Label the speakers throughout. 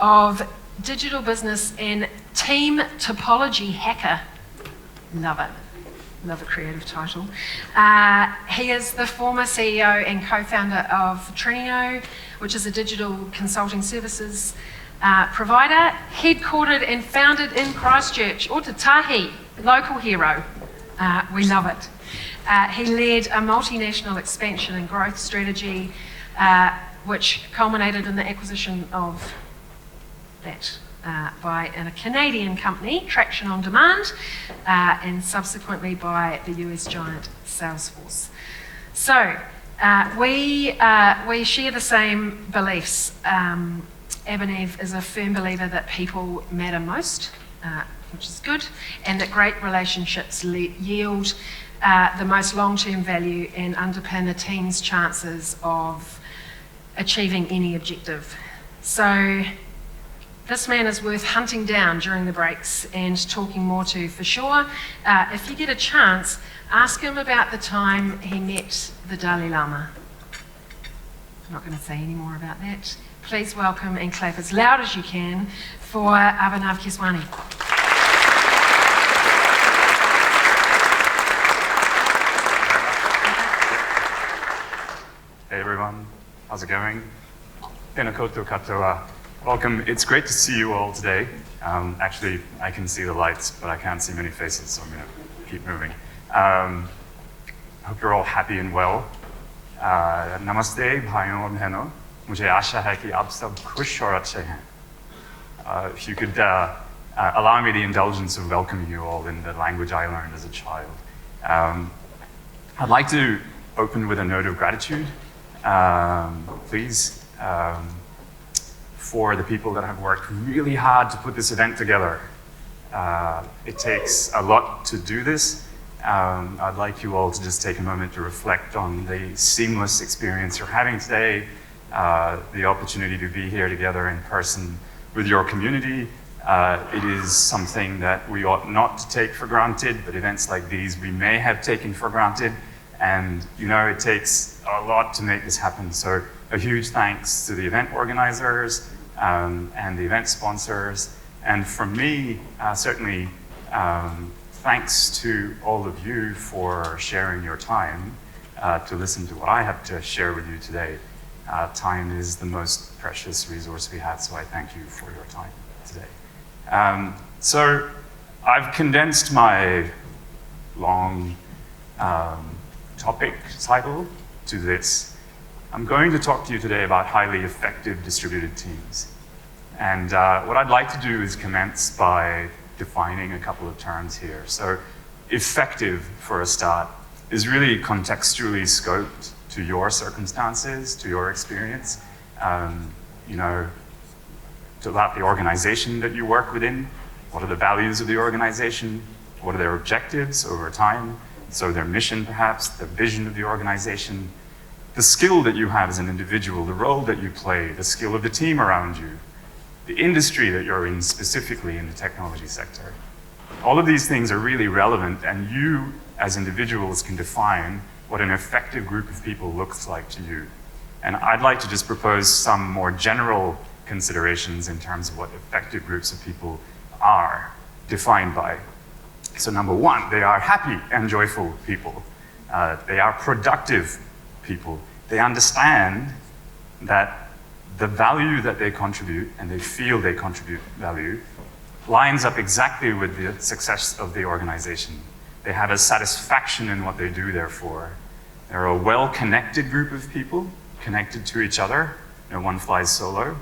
Speaker 1: of digital business and team topology hacker. Love it. Love a creative title. He is the former CEO and co-founder of Trinio, which is a digital consulting services provider, headquartered and founded in Christchurch, Otatahi, local hero. We love it. He led a multinational expansion and growth strategy, which culminated in the acquisition of that by a Canadian company, Traction on Demand, and subsequently by the US giant Salesforce. So we share the same beliefs. Abhinav is a firm believer that people matter most, which is good, and that great relationships yield the most long-term value and underpin a team's chances of achieving any objective. So this man is worth hunting down during the breaks and talking more to for sure. If you get a chance, ask him about the time he met the Dalai Lama. I'm not going to say any more about that. Please welcome and clap as loud as you can for Abhinav Keswani.
Speaker 2: Hey everyone, how's it going? Tēnā koutou katoa. Welcome, it's great to see you all today. Actually, I can see the lights, but I can't see many faces, so I'm going to keep moving. Hope you're all happy and well. Namaste, bhaiyon aur behno. Mujhe aasha hai ki aap sab khush aur achhe hain. If you could allow me the indulgence of welcoming you all in the language I learned as a child. I'd like to open with a note of gratitude, please, for the people that have worked really hard to put this event together. It takes a lot to do this. I'd like you all to just take a moment to reflect on the seamless experience you're having today, the opportunity to be here together in person with your community. It is something that we ought not to take for granted, but events like these we may have taken for granted. And you know, it takes a lot to make this happen. So a huge thanks to the event organizers and the event sponsors. And from me, certainly, thanks to all of you for sharing your time to listen to what I have to share with you today. Time is the most precious resource we have, so I thank you for your time today. So I've condensed my long topic title to this. I'm going to talk to you today about highly effective distributed teams. And what I'd like to do is commence by defining a couple of terms here. So effective, for a start, is really contextually scoped to your circumstances, to your experience, you know, about the organization that you work within. What are the values of the organization? What are their objectives over time? So their mission, perhaps, the vision of the organization, the skill that you have as an individual, the role that you play, the skill of the team around you, the industry that you're in, specifically in the technology sector. All of these things are really relevant, and you, as individuals, can define what an effective group of people looks like to you. And I'd like to just propose some more general considerations in terms of what effective groups of people are defined by. So number one, they are happy and joyful people. They are productive people. They understand that the value that they contribute, and they feel they contribute value, lines up exactly with the success of the organization. They have a satisfaction in what they do, therefore. They're a well-connected group of people, connected to each other. No one flies solo.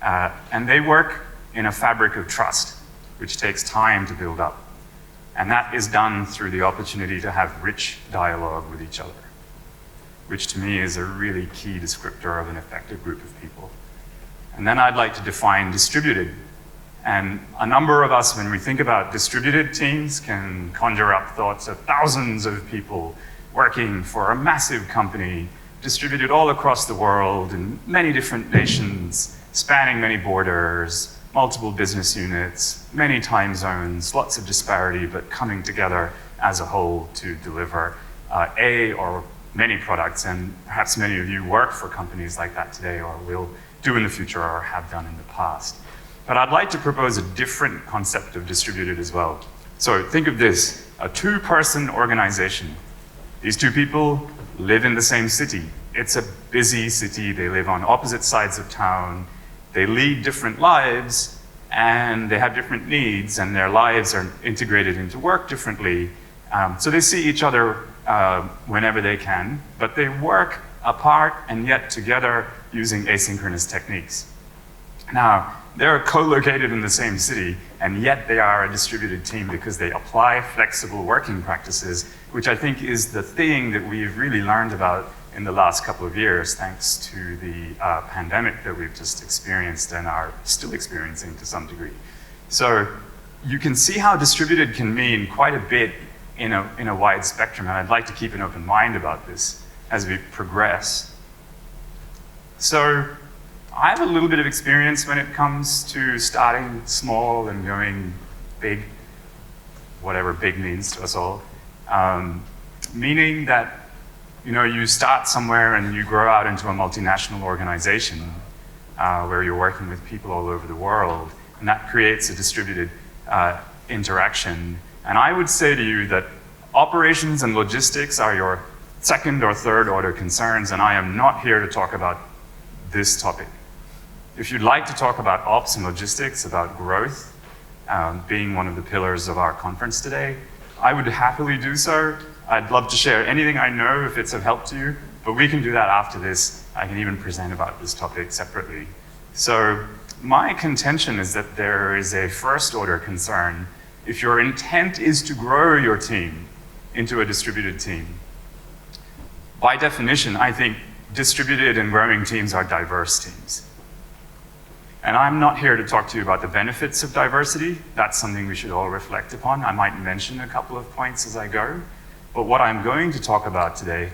Speaker 2: And they work in a fabric of trust, which takes time to build up. And that is done through the opportunity to have rich dialogue with each other, which to me is a really key descriptor of an effective group of people. And then I'd like to define distributed. And a number of us, when we think about distributed teams, can conjure up thoughts of thousands of people working for a massive company, distributed all across the world in many different nations, spanning many borders, multiple business units, many time zones, lots of disparity, but coming together as a whole to deliver a or many products. And perhaps many of you work for companies like that today or will do in the future or have done in the past. But I'd like to propose a different concept of distributed as well. So think of this, a two-person organization. These two people live in the same city. It's a busy city. They live on opposite sides of town. They lead different lives, and they have different needs, and their lives are integrated into work differently. So they see each other whenever they can, but they work apart and yet together using asynchronous techniques. Now, they're co-located in the same city, and yet they are a distributed team because they apply flexible working practices, which I think is the thing that we've really learned about in the last couple of years, thanks to the pandemic that we've just experienced and are still experiencing to some degree. So you can see how distributed can mean quite a bit in a wide spectrum, and I'd like to keep an open mind about this as we progress. So I have a little bit of experience when it comes to starting small and going big, whatever big means to us all. Meaning that you start somewhere and you grow out into a multinational organization where you're working with people all over the world, and that creates a distributed interaction. And I would say to you that operations and logistics are your second or third order concerns, and I am not here to talk about this topic. If you'd like to talk about ops and logistics, about growth, being one of the pillars of our conference today, I would happily do so. I'd love to share anything I know if it's of help to you, but we can do that after this. I can even present about this topic separately. So my contention is that there is a first order concern. If your intent is to grow your team into a distributed team, by definition, I think distributed and growing teams are diverse teams. And I'm not here to talk to you about the benefits of diversity. That's something we should all reflect upon. I might mention a couple of points as I go. But what I'm going to talk about today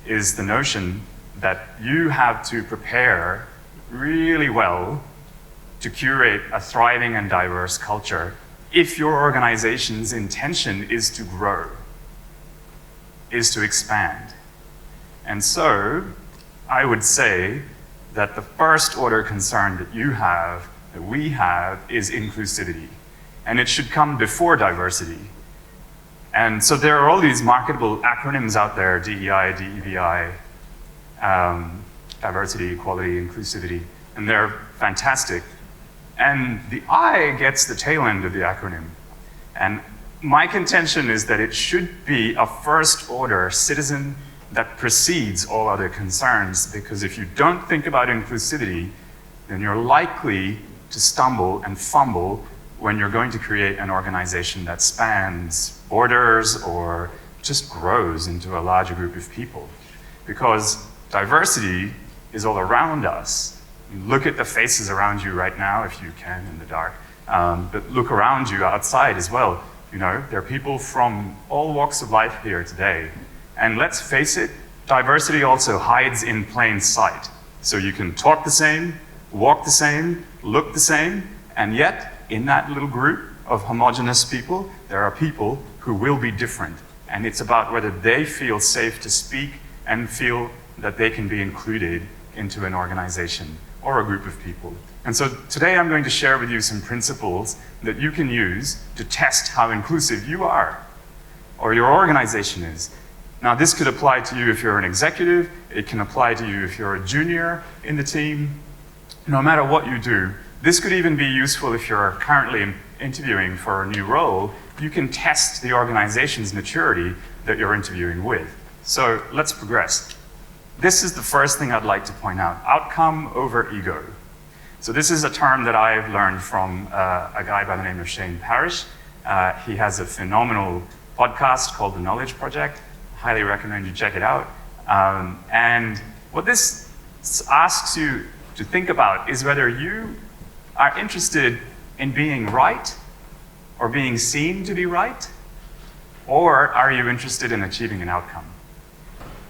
Speaker 2: is the notion that you have to prepare really well to curate a thriving and diverse culture if your organization's intention is to grow, is to expand. And so I would say that the first order concern that you have, that we have, is inclusivity. And it should come before diversity. And so there are all these marketable acronyms out there, DEI, DEVI, diversity, equality, inclusivity, and they're fantastic. And the I gets the tail end of the acronym. And my contention is that it should be a first order citizen that precedes all other concerns, because if you don't think about inclusivity, then you're likely to stumble and fumble when you're going to create an organization that spans borders or just grows into a larger group of people. Because diversity is all around us. Look at the faces around you right now, if you can, in the dark. But look around you outside as well. There are people from all walks of life here today. And let's face it, diversity also hides in plain sight. So you can talk the same, walk the same, look the same, and yet, in that little group of homogeneous people, there are people who will be different. And it's about whether they feel safe to speak and feel that they can be included into an organization or a group of people. And so today I'm going to share with you some principles that you can use to test how inclusive you are or your organization is. Now, this could apply to you if you're an executive. It can apply to you if you're a junior in the team. No matter what you do, this could even be useful if you're currently interviewing for a new role. You can test the organization's maturity that you're interviewing with. So let's progress. This is the first thing I'd like to point out, outcome over ego. So this is a term that I've learned from a guy by the name of Shane Parrish. He has a phenomenal podcast called The Knowledge Project. Highly recommend you check it out. And what this asks you to think about is whether you are interested in being right or being seen to be right, or are you interested in achieving an outcome?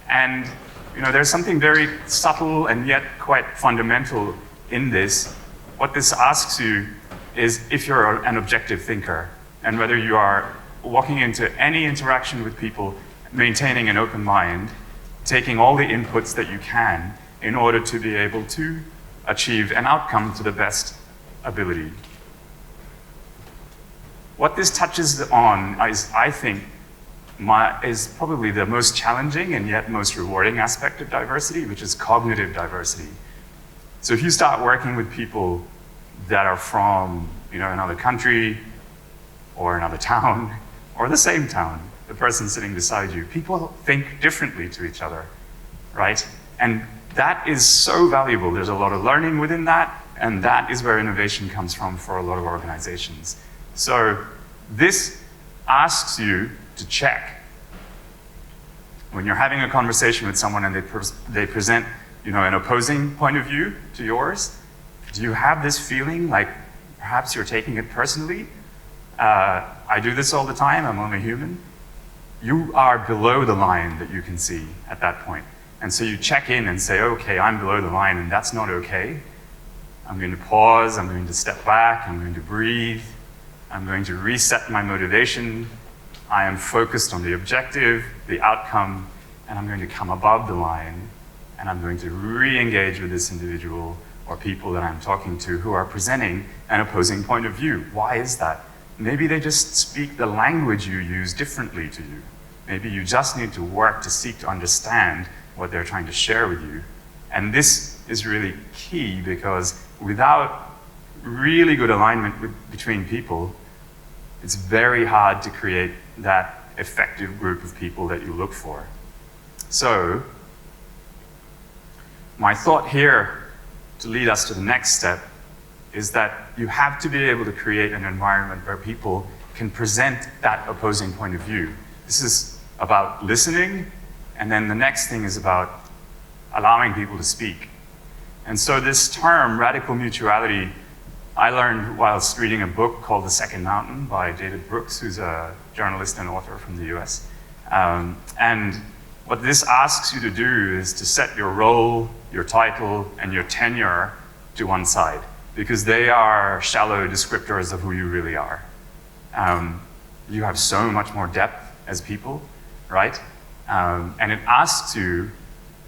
Speaker 2: And there's something very subtle and yet quite fundamental in this. What this asks you is if you're an objective thinker and whether you are walking into any interaction with people maintaining an open mind, taking all the inputs that you can in order to be able to achieve an outcome to the best ability. What this touches on is, I think, is probably the most challenging and yet most rewarding aspect of diversity, which is cognitive diversity. So if you start working with people that are from, another country or another town or the same town, the person sitting beside you, people think differently to each other, right? And that is so valuable. There's a lot of learning within that, and that is where innovation comes from for a lot of organizations. So this asks you to check. When you're having a conversation with someone and they present, an opposing point of view to yours, do you have this feeling like perhaps you're taking it personally? I do this all the time, I'm only human. You are below the line that you can see at that point. And so you check in and say, okay, I'm below the line and that's not okay. I'm going to pause, I'm going to step back, I'm going to breathe, I'm going to reset my motivation. I am focused on the objective, the outcome, and I'm going to come above the line, and I'm going to re-engage with this individual or people that I'm talking to who are presenting an opposing point of view. Why is that? Maybe they just speak the language you use differently to you. Maybe you just need to work to seek to understand what they're trying to share with you. And this is really key, because without really good alignment between people, it's very hard to create that effective group of people that you look for. So, my thought here to lead us to the next step is that you have to be able to create an environment where people can present that opposing point of view. This is about listening, and then the next thing is about allowing people to speak. And so this term, radical mutuality, I learned whilst reading a book called The Second Mountain by David Brooks, who's a journalist and author from the US. And what this asks you to do is to set your role, your title, and your tenure to one side, because they are shallow descriptors of who you really are. You have so much more depth as people, right? And it asks you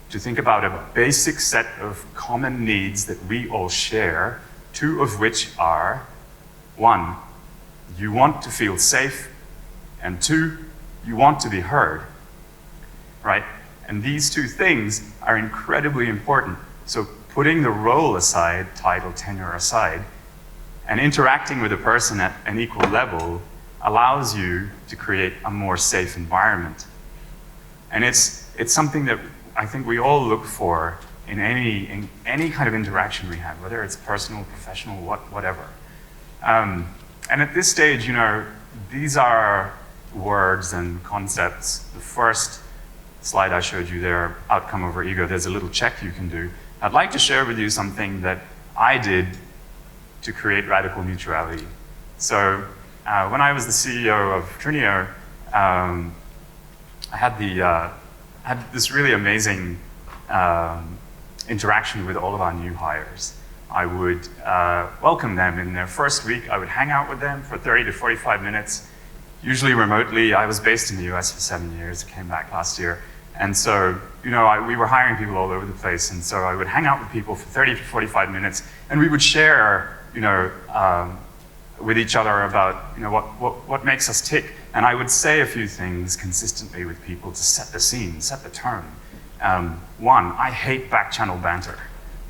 Speaker 2: to think about a basic set of common needs that we all share, two of which are, one, you want to feel safe, and two, you want to be heard, right? And these two things are incredibly important. So putting the role aside, title, tenure aside, and interacting with a person at an equal level allows you to create a more safe environment. And it's something that I think we all look for in any kind of interaction we have, whether it's personal, professional, whatever. And at this stage, these are words and concepts. The first slide I showed you there, outcome over ego, there's a little check you can do. I'd like to share with you something that I did to create radical mutuality. So when I was the CEO of Trinio, I had this really amazing interaction with all of our new hires. I would welcome them in their first week. I would hang out with them for 30 to 45 minutes, usually remotely. I was based in the US for 7 years, came back last year. And so, we were hiring people all over the place. And so I would hang out with people for 30 to 45 minutes, and we would share, with each other about, what makes us tick. And I would say a few things consistently with people to set the scene, set the tone. One, I hate back-channel banter.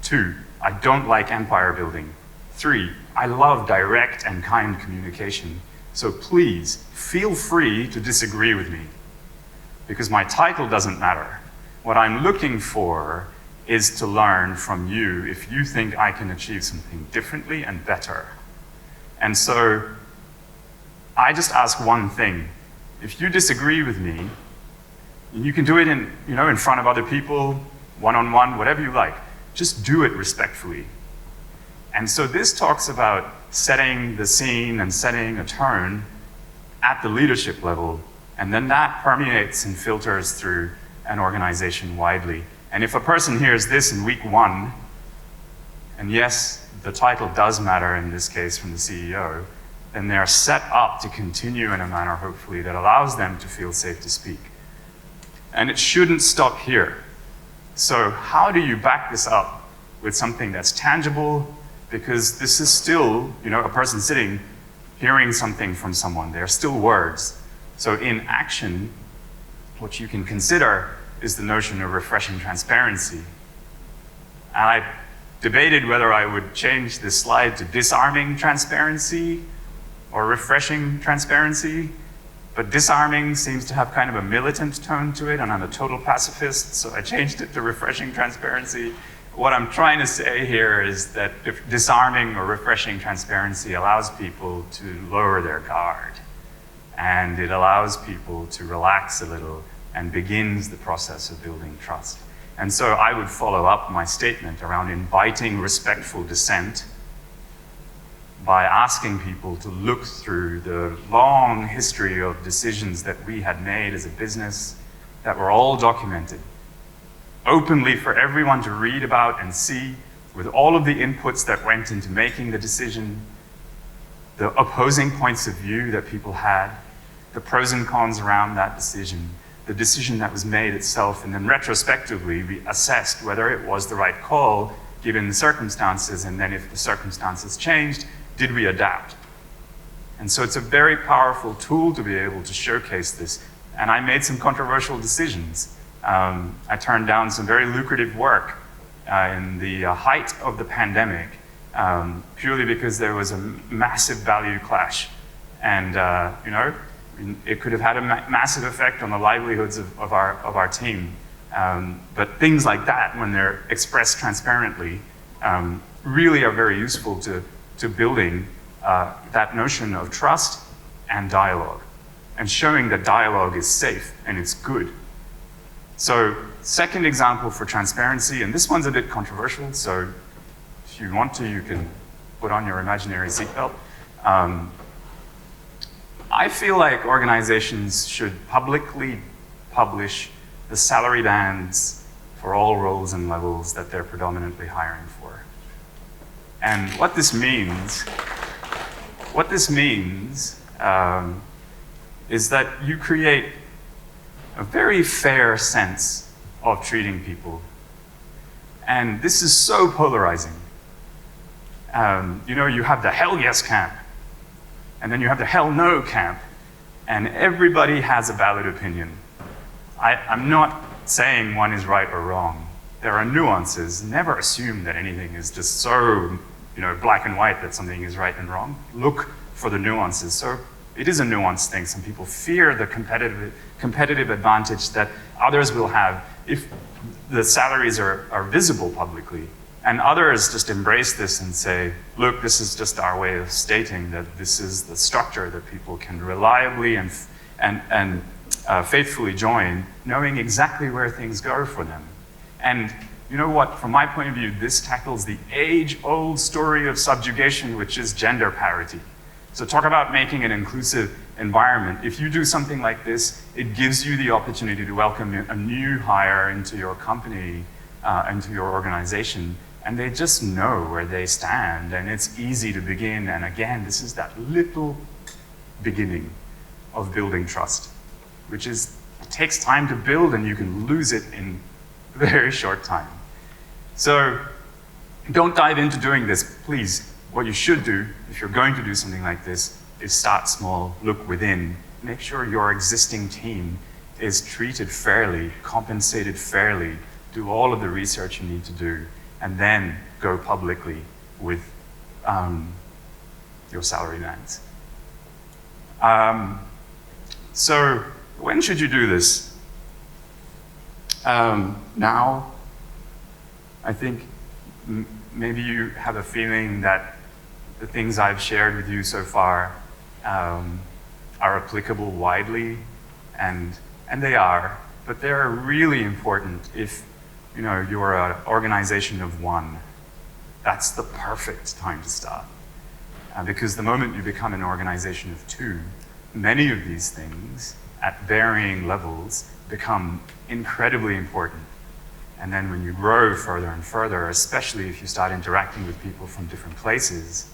Speaker 2: Two, I don't like empire building. Three, I love direct and kind communication. So please, feel free to disagree with me, because my title doesn't matter. What I'm looking for is to learn from you if you think I can achieve something differently and better. And so I just ask one thing. If you disagree with me, you can do it in front of other people, one-on-one, whatever you like. Just do it respectfully. And so this talks about setting the scene and setting a tone at the leadership level, and then that permeates and filters through an organization widely. And if a person hears this in week one, and yes, the title does matter in this case from the CEO, then they're set up to continue in a manner, hopefully, that allows them to feel safe to speak. And it shouldn't stop here. So how do you back this up with something that's tangible, because this is still, a person sitting, hearing something from someone. They're still words. So in action, what you can consider is the notion of refreshing transparency. And I debated whether I would change this slide to disarming transparency or refreshing transparency, but disarming seems to have kind of a militant tone to it, and I'm a total pacifist, so I changed it to refreshing transparency. What I'm trying to say here is that if disarming or refreshing transparency allows people to lower their guard, and it allows people to relax a little and begins the process of building trust. And so I would follow up my statement around inviting respectful dissent by asking people to look through the long history of decisions that we had made as a business that were all documented openly for everyone to read about and see, with all of the inputs that went into making the decision, the opposing points of view that people had, the pros and cons around that decision, the decision that was made itself, and then retrospectively we assessed whether it was the right call given the circumstances, and then if the circumstances changed, did we adapt? And so it's a very powerful tool to be able to showcase this. And I made some controversial decisions. I turned down some very lucrative work in the height of the pandemic, purely because there was a massive value clash. And it could have had a massive effect on the livelihoods of our team. But things like that, when they're expressed transparently, really are very useful to building that notion of trust and dialogue, and showing that dialogue is safe and it's good. So, second example for transparency, and this one's a bit controversial, so if you want to, you can put on your imaginary seatbelt. I feel like organizations should publicly publish the salary bands for all roles and levels that they're predominantly hiring for. And what this means is that you create a very fair sense of treating people. And this is so polarizing. You have the hell yes camp, and then you have the hell no camp, and everybody has a valid opinion. I'm not saying one is right or wrong. There are nuances. Never assume that anything is just so black and white that something is right and wrong. Look for the nuances. So it is a nuanced thing. Some people fear the competitive advantage that others will have if the salaries are visible publicly. And others just embrace this and say, look, this is just our way of stating that this is the structure that people can reliably and faithfully join, knowing exactly where things go for them. And you know what, from my point of view, this tackles the age-old story of subjugation, which is gender parity. So talk about making an inclusive environment. If you do something like this, it gives you the opportunity to welcome a new hire into your company, into your organization, and they just know where they stand, and it's easy to begin. And again, this is that little beginning of building trust, which is, it takes time to build, and you can lose it in a very short time. So don't dive into doing this, please. What you should do, if you're going to do something like this, is start small, look within, make sure your existing team is treated fairly, compensated fairly, do all of the research you need to do, and then go publicly with your salary bands. So when should you do this? Now, I think maybe you have a feeling that the things I've shared with you so far are applicable widely, and they are, but they're really important if you're an organization of one. That's the perfect time to start. Because the moment you become an organization of two, many of these things at varying levels become incredibly important. And then when you grow further and further, especially if you start interacting with people from different places,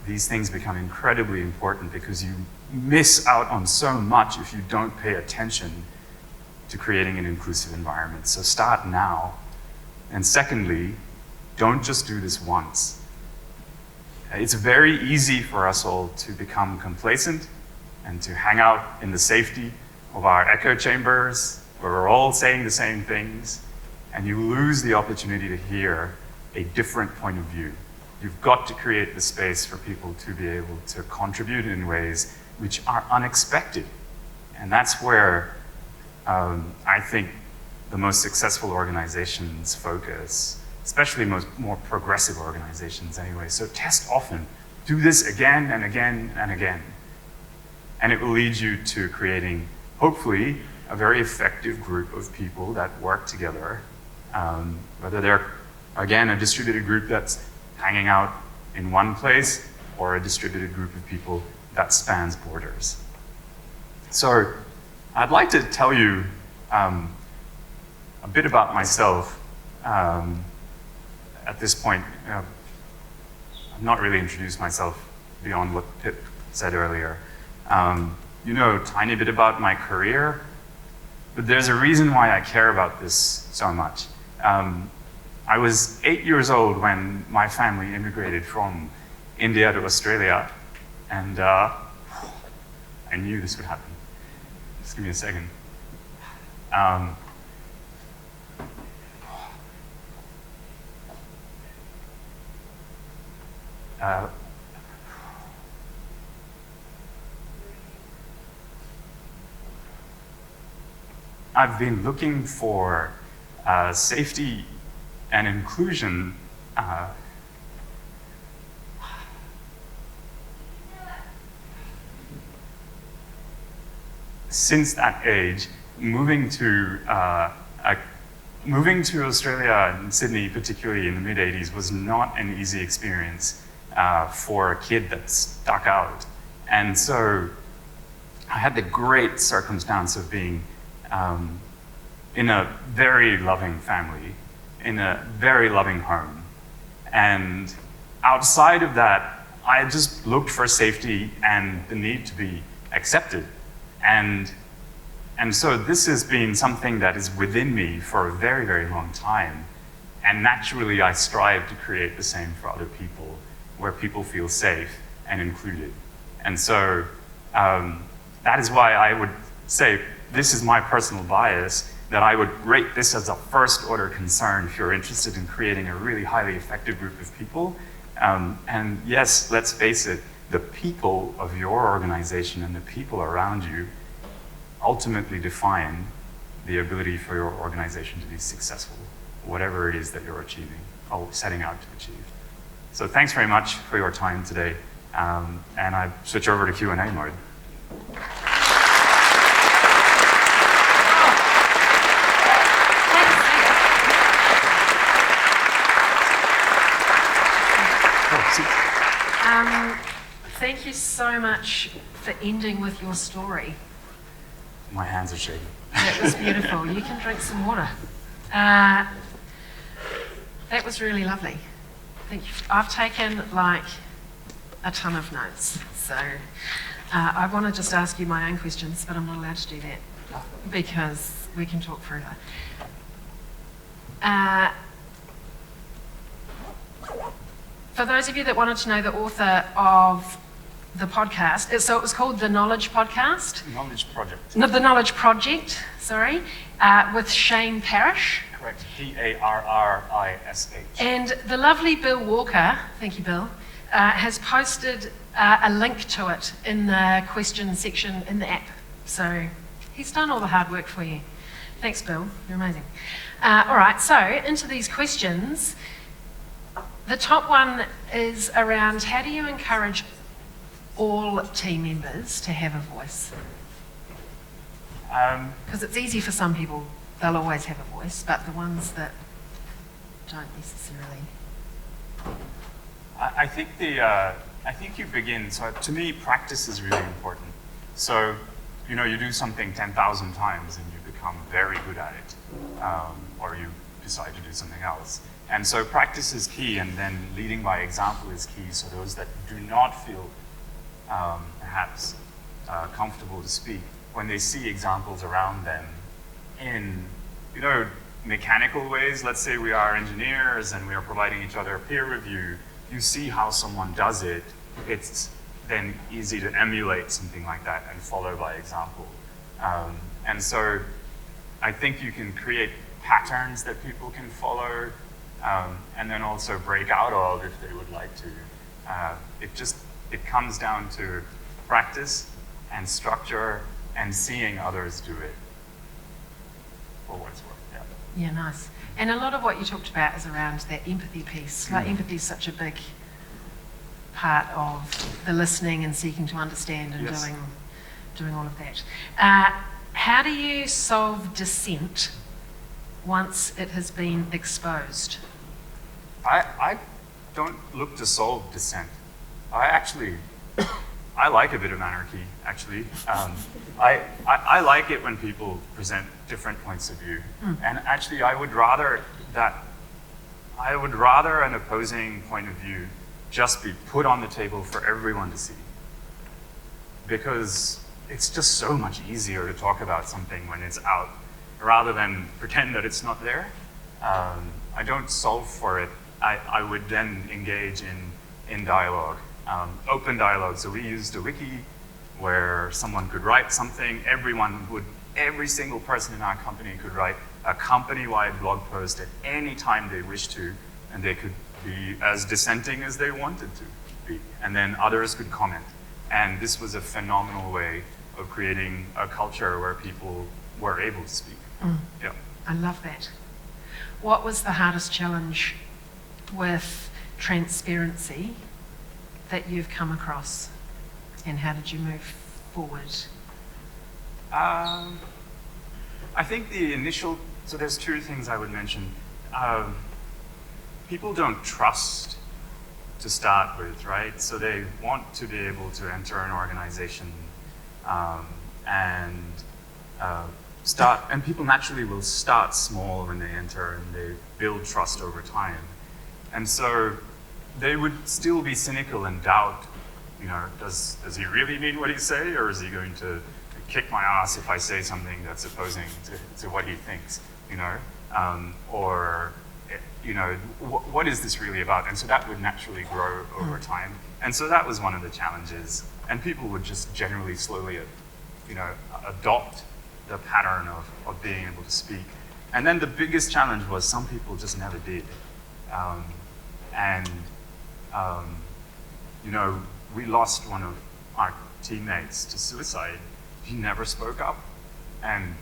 Speaker 2: these things become incredibly important, because you miss out on so much if you don't pay attention to creating an inclusive environment. So start now. And secondly, don't just do this once. It's very easy for us all to become complacent and to hang out in the safety of our echo chambers, where we're all saying the same things, and you lose the opportunity to hear a different point of view. You've got to create the space for people to be able to contribute in ways which are unexpected. And that's where I think the most successful organizations focus, especially more progressive organizations anyway. So test often. Do this again and again and again. And it will lead you to creating, hopefully, a very effective group of people that work together, whether they're, again, a distributed group that's hanging out in one place or a distributed group of people that spans borders. So I'd like to tell you a bit about myself at this point. I've not really introduced myself beyond what Pip said earlier. You know a tiny bit about my career, but there's a reason why I care about this so much. I was 8 years old when my family immigrated from India to Australia, and I knew this would happen. Just give me a second. I've been looking for safety and inclusion since that age. Moving to Australia and Sydney, particularly in the mid-'80s, was not an easy experience for a kid that stuck out. And so I had the great circumstance of being in a very loving family, in a very loving home. And outside of that, I just looked for safety and the need to be accepted. And so this has been something that is within me for a very, very long time. And naturally, I strive to create the same for other people, where people feel safe and included. And so that is why I would say this is my personal bias, that I would rate this as a first-order concern if you're interested in creating a really highly effective group of people. And yes, let's face it, the people of your organization and the people around you ultimately define the ability for your organization to be successful, whatever it is that you're achieving or setting out to achieve. So thanks very much for your time today. And I switch over to Q&A mode.
Speaker 1: Thank you so much for ending with your story.
Speaker 2: My hands are shaking.
Speaker 1: That was beautiful. You can drink some water. That was really lovely. Thank you. I've taken like a ton of notes. So I want to just ask you my own questions, but I'm not allowed to do that because we can talk further. For those of you that wanted to know the author of the podcast, so it was called The Knowledge Podcast.
Speaker 2: Knowledge Project.
Speaker 1: No, The Knowledge Project, sorry, with Shane Parrish.
Speaker 2: Correct, P-A-R-R-I-S-H.
Speaker 1: And the lovely Bill Walker, thank you Bill, has posted a link to it in the question section in the app. So he's done all the hard work for you. Thanks Bill, you're amazing. All right, so into these questions. The top one is around how do you encourage all team members to have a voice? Because it's easy for some people, they'll always have a voice, but the ones that don't necessarily.
Speaker 2: I think you begin, so to me, practice is really important. So, you know, you do something 10,000 times and you become very good at it, or you decide to do something else. And so practice is key, and then leading by example is key, so those that do not feel perhaps comfortable to speak, when they see examples around them in, you know, mechanical ways. Let's say we are engineers and we are providing each other peer review. You see how someone does it. It's then easy to emulate something like that and follow by example. And so I think you can create patterns that people can follow, and then also break out of if they would like to. It comes down to practice and structure and seeing others do it, for what it's worth.
Speaker 1: Yeah, nice. And a lot of what you talked about is around that empathy piece. Like empathy is such a big part of the listening and seeking to understand and
Speaker 2: Yes.
Speaker 1: doing all of that. How do you solve dissent once it has been exposed?
Speaker 2: I don't look to solve dissent. I like a bit of anarchy, actually. I like it when people present different points of view. And actually, I would rather an opposing point of view just be put on the table for everyone to see. Because it's just so much easier to talk about something when it's out, rather than pretend that it's not there. I don't solve for it. I would then engage in dialogue. Open dialogue. So we used a wiki where someone could write something. Every single person in our company could write a company-wide blog post at any time they wished to, and they could be as dissenting as they wanted to be. And then others could comment. And this was a phenomenal way of creating a culture where people were able to speak. Yeah.
Speaker 1: I love that. What was the hardest challenge with transparency that you've come across, and how did you move forward?
Speaker 2: I think so there's two things I would mention. People don't trust to start with, right? So they want to be able to enter an organization and people naturally will start small when they enter and they build trust over time. And so they would still be cynical and doubt, does he really mean what he say, or is he going to kick my ass if I say something that's opposing to what he thinks, what is this really about? And so that would naturally grow over time. And so that was one of the challenges. And people would just generally slowly, adopt the pattern of being able to speak. And then the biggest challenge was some people just never did. We lost one of our teammates to suicide. He never spoke up. And,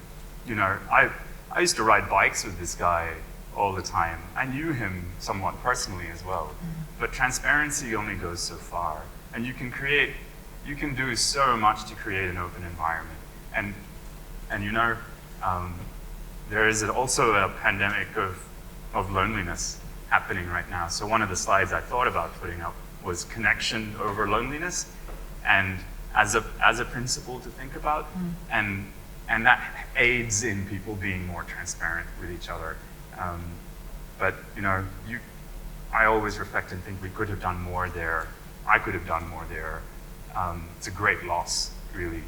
Speaker 2: I used to ride bikes with this guy all the time. I knew him somewhat personally as well. But transparency only goes so far. And you can do so much to create an open environment. And there is also a pandemic of loneliness happening right now. So one of the slides I thought about putting up was connection over loneliness, and as a principle to think about, and that aids in people being more transparent with each other. But I always reflect and think we could have done more there. I could have done more there. It's a great loss, really.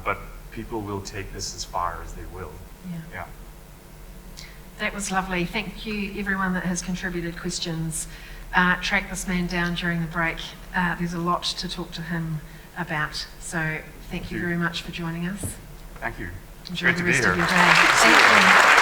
Speaker 2: But people will take this as far as they will. Yeah.
Speaker 1: That was lovely. Thank you, everyone that has contributed questions. Track this man down during the break. There's a lot to talk to him about. So thank you very much for joining us.
Speaker 2: Thank you.
Speaker 1: Enjoy
Speaker 2: Great
Speaker 1: the
Speaker 2: to be
Speaker 1: rest
Speaker 2: here.
Speaker 1: of your day. Thank you.